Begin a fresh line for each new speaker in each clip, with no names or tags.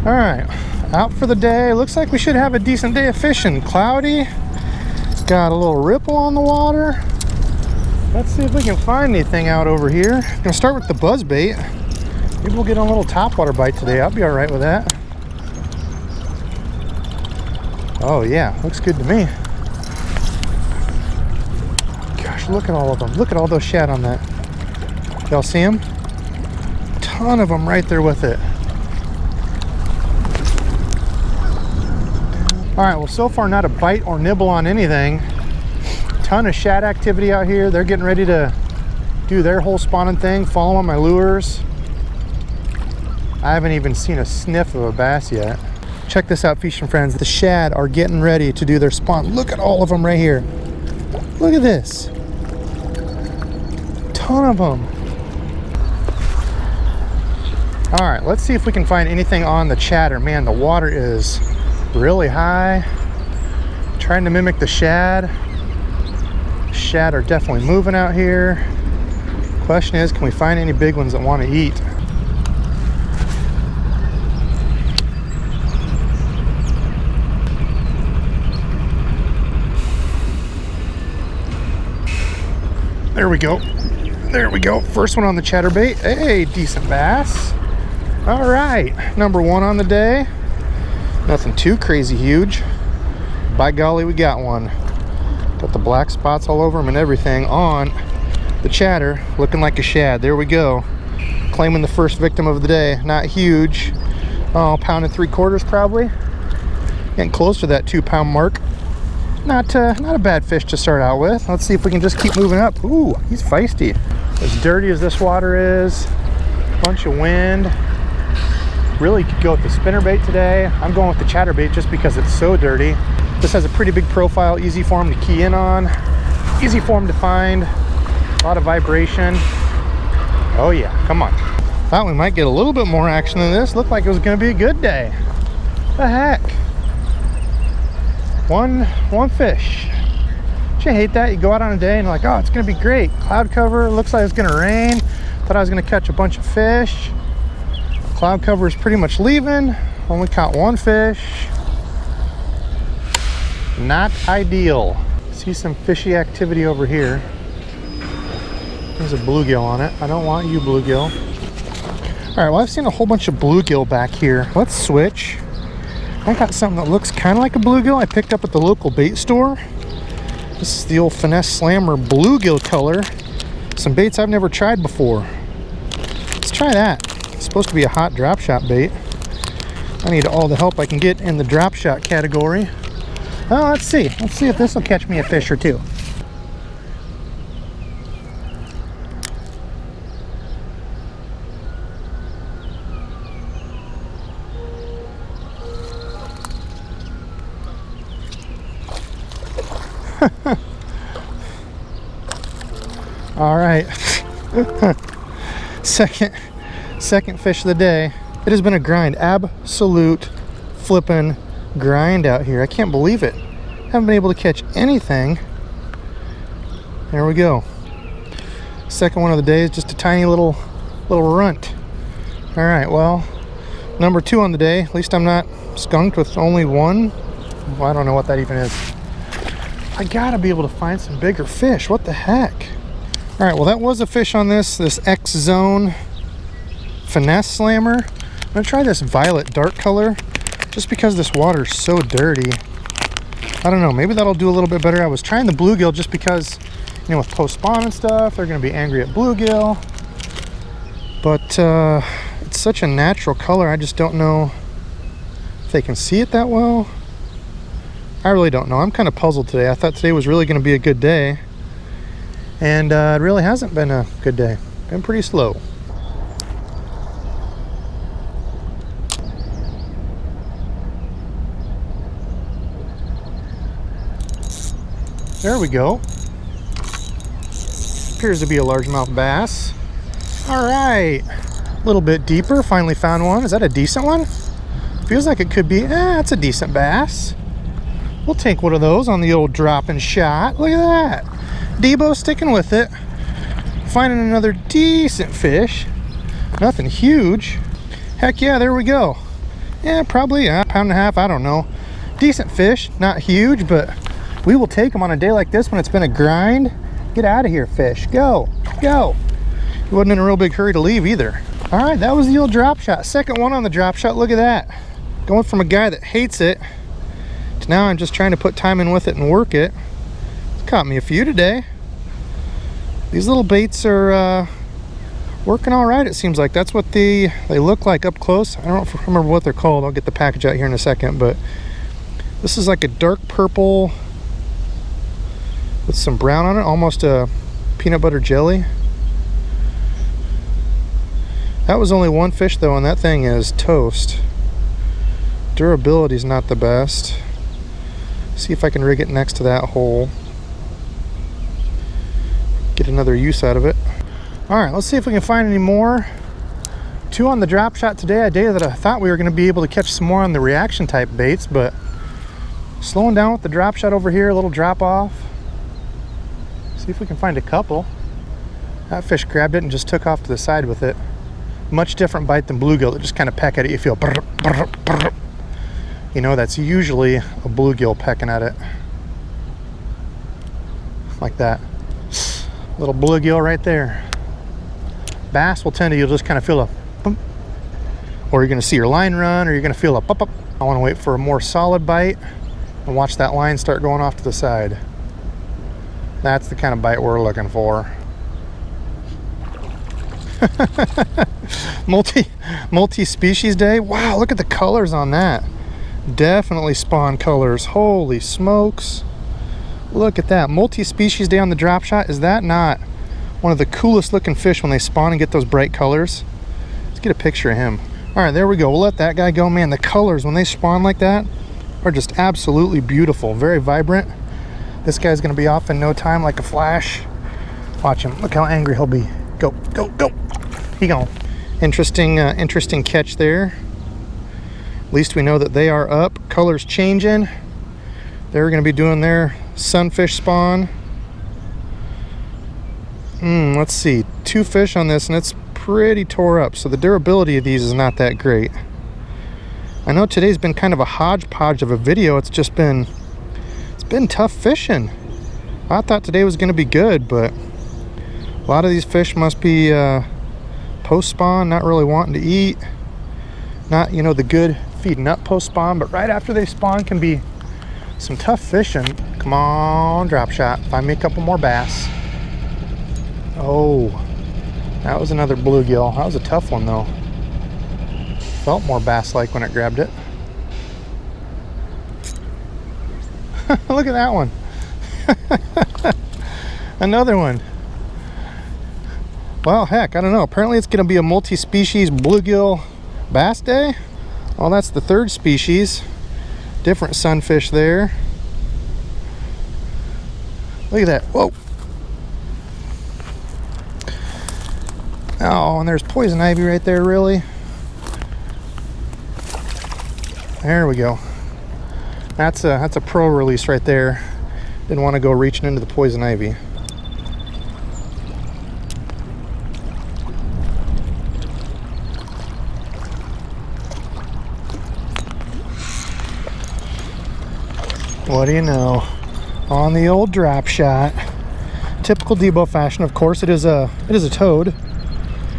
All right, out for the day. Looks like we should have a decent day of fishing. Cloudy, got a little ripple on the water. Let's see if we can find anything out over here. Gonna start with the buzz bait. Maybe we'll get on a little topwater bite today. I'll be all right with that. Oh yeah, looks good to me. Gosh, look at all of them. Look at all those shad on that. Y'all see them? Ton of them right there with it. All right, well, so far not a bite or nibble on anything. Ton of shad activity out here. They're getting ready to do their whole spawning thing, following my lures. I haven't even seen a sniff of a bass yet. Check this out, fishing friends. The shad are getting ready to do their spawn. Look at all of them right here. Look at this. Ton of them. All right, let's see if we can find anything on the chatter. Man, the water is really high. Trying to mimic the shad. Shad are definitely moving out here. Question is, can we find any big ones that want to eat? There we go. There we go. First one on the chatterbait. Hey, decent bass. All right, number one on the day. Nothing too crazy huge. By golly, we got one. Got the black spots all over them and everything on the chatter, looking like a shad. There we go. Claiming the first victim of the day. Not huge. Oh, £1.75 probably. Getting close to that 2 pound mark. Not a bad fish to start out with. Let's see if we can just keep moving up. Ooh, he's feisty. As dirty as this water is, bunch of wind. Really could go with the spinnerbait today. I'm going with the chatterbait just because it's so dirty. This has a pretty big profile, easy for him to key in on, easy for him to find, a lot of vibration. Oh yeah, come on. Thought we might get a little bit more action than this. Looked like it was gonna be a good day. The heck? One fish. Don't you hate that? You go out on a day and you're like, oh, it's gonna be great. Cloud cover, looks like it's gonna rain. Thought I was gonna catch a bunch of fish. Cloud cover is pretty much leaving. Only caught one fish. Not ideal. See some fishy activity over here. There's a bluegill on it. I don't want you, bluegill. All right, well, I've seen a whole bunch of bluegill back here. Let's switch. I got something that looks kind of like a bluegill I picked up at the local bait store. This is the old Finesse Slammer bluegill color. Some baits I've never tried before. Let's try that. It's supposed to be a hot drop shot bait. I need all the help I can get in the drop shot category. Well, let's see. Let's see if this will catch me a fish or two. All right. Second fish of the day. It has been a grind. Absolute flippin' grind out here. I can't believe it. Haven't been able to catch anything. There we go. Second one of the day is just a tiny little runt. All right, well, number two on the day. At least I'm not skunked with only one. Well, I don't know what that even is. I gotta be able to find some bigger fish. What the heck? All right, well, that was a fish on this Xzone Finesse Slammer. I'm gonna try this violet dark color just because this water is so dirty. I don't know, maybe that'll do a little bit better. I was trying the bluegill just because, you know, with post-spawn and stuff, they're gonna be angry at bluegill. But it's such a natural color, I just don't know if they can see it that well. I really don't know. I'm kind of puzzled today. I thought today was really gonna be a good day. And it really hasn't been a good day. Been pretty slow. There we go. Appears to be a largemouth bass. All right, a little bit deeper, finally found one. Is that a decent one? Feels like it could be. It's a decent bass. We'll take one of those on the old drop and shot. Look at that. Debos sticking with it. Finding another decent fish. Nothing huge. Heck yeah, there we go. Yeah, probably a pound and a half, I don't know. Decent fish, not huge, but we will take them on a day like this when it's been a grind. Get out of here, fish. Go, go. He wasn't in a real big hurry to leave either. All right, that was the old drop shot. Second one on the drop shot. Look at that. Going from a guy that hates it to now I'm just trying to put time in with it and work it. It's caught me a few today. These little baits are working all right, it seems like. That's what they look like up close. I don't remember what they're called. I'll get the package out here in a second, but this is like a dark purple with some brown on it, almost a peanut butter jelly. That was only one fish though, and that thing is toast. Durability is not the best. See if I can rig it next to that hole. Get another use out of it. All right, let's see if we can find any more. 2 on the drop shot today, a day that I thought we were going to be able to catch some more on the reaction type baits, but slowing down with the drop shot over here, a little drop off. See if we can find a couple. That fish grabbed it and just took off to the side with it. Much different bite than bluegill that just kind of peck at it. You feel brr, brr, brr. You know, that's usually a bluegill pecking at it. Like that. Little bluegill right there. Bass will tend to, you'll just kind of feel a boom, or you're going to see your line run, or you're going to feel a pop up. I want to wait for a more solid bite and watch that line start going off to the side. That's the kind of bite we're looking for. Multi-species day. Wow, look at the colors on that. Definitely spawn colors. Holy smokes. Look at that. Multi-species day on the drop shot. Is that not one of the coolest looking fish when they spawn and get those bright colors? Let's get a picture of him. All right, there we go. We'll let that guy go. Man, the colors when they spawn like that are just absolutely beautiful. Very vibrant. This guy's going to be off in no time like a flash. Watch him. Look how angry he'll be. Go, go, go. He gone. Interesting catch there. At least we know that they are up. Colors changing. They're going to be doing their sunfish spawn. Let's see. 2 fish on this, and it's pretty tore up. So the durability of these is not that great. I know today's been kind of a hodgepodge of a video. It's been tough fishing. I thought today was going to be good, but a lot of these fish must be post-spawn, not really wanting to eat. Not, you know, the good feeding up post-spawn, but right after they spawn can be some tough fishing. Come on, drop shot. Find me a couple more bass. Oh, that was another bluegill. That was a tough one though. Felt more bass-like when it grabbed it. Look at that one. Another one. Well, heck, I don't know. Apparently it's going to be a multi-species bluegill bass day. Well, that's the 3rd species. Different sunfish there. Look at that. Whoa. Oh, and there's poison ivy right there, really. There we go. That's a pro release right there. Didn't want to go reaching into the poison ivy. What do you know? On the old drop shot. Typical Debo fashion, of course. It is a toad.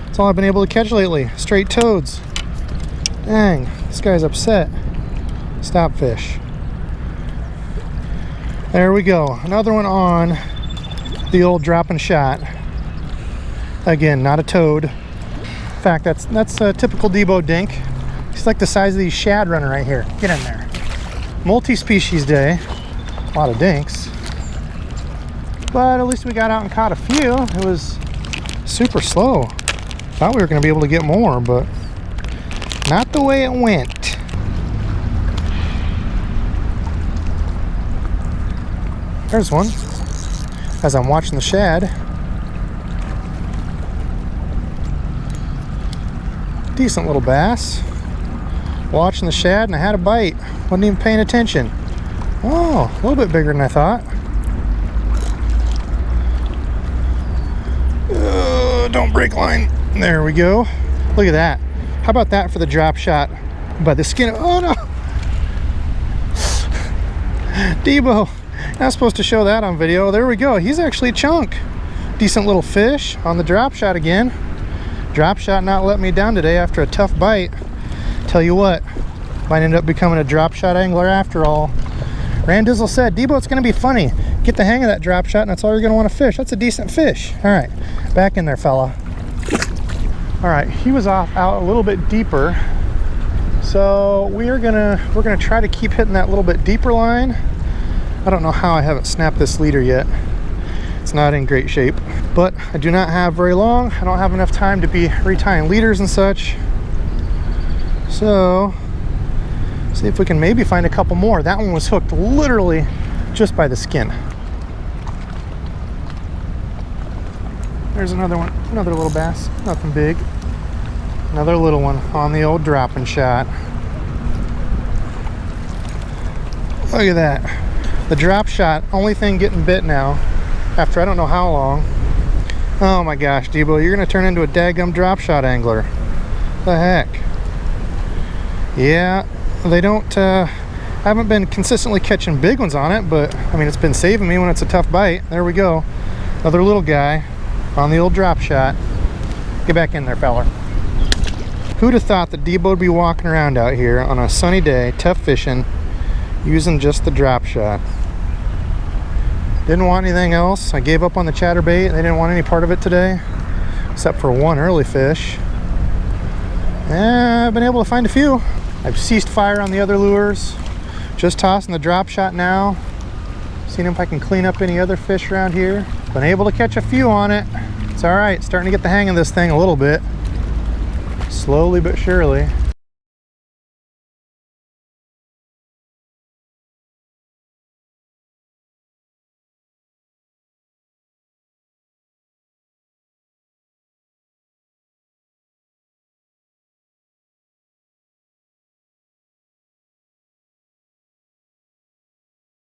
That's all I've been able to catch lately. Straight toads. Dang, this guy's upset. Stop fish. There we go. Another one on the old drop and shot. Again, not a toad. In fact, that's a typical Debo dink. He's like the size of these shad running right here. Get in there. Multi-species day. A lot of dinks. But at least we got out and caught a few. It was super slow. Thought we were going to be able to get more, but not the way it went. There's one. As I'm watching the shad. Decent little bass. Watching the shad and I had a bite. Wasn't even paying attention. Oh, a little bit bigger than I thought. Don't break line. There we go. Look at that. How about that for the drop shot? By the skin. Oh no! Debo. Not supposed to show that on video. There we go. He's actually a chunk. Decent little fish on the drop shot again. Drop shot not letting me down today after a tough bite. Tell you what, might end up becoming a drop shot angler after all. Randizzle said, Debo, it's going to be funny. Get the hang of that drop shot and that's all you're going to want to fish. That's a decent fish. All right, back in there, fella. All right, he was off out a little bit deeper. So we're gonna try to keep hitting that little bit deeper line. I don't know how I haven't snapped this leader yet. It's not in great shape, but I do not have very long. I don't have enough time to be retying leaders and such. So, see if we can maybe find a couple more. That one was hooked literally just by the skin. There's another one, another little bass, nothing big. Another little one on the old dropping shot. Look at that. The drop shot, only thing getting bit now, after I don't know how long. Oh my gosh, Debo, you're gonna turn into a daggum drop shot angler. The heck? Yeah, they don't, haven't been consistently catching big ones on it, but I mean, it's been saving me when it's a tough bite. There we go. Another little guy on the old drop shot. Get back in there, feller. Who'd have thought that Debo would be walking around out here on a sunny day, tough fishing, using just the drop shot. Didn't want anything else. I gave up on the chatterbait. They didn't want any part of it today, except for one early fish. And I've been able to find a few. I've ceased fire on the other lures. Just tossing the drop shot now. Seeing if I can clean up any other fish around here. Been able to catch a few on it. It's all right. Starting to get the hang of this thing a little bit. Slowly but surely.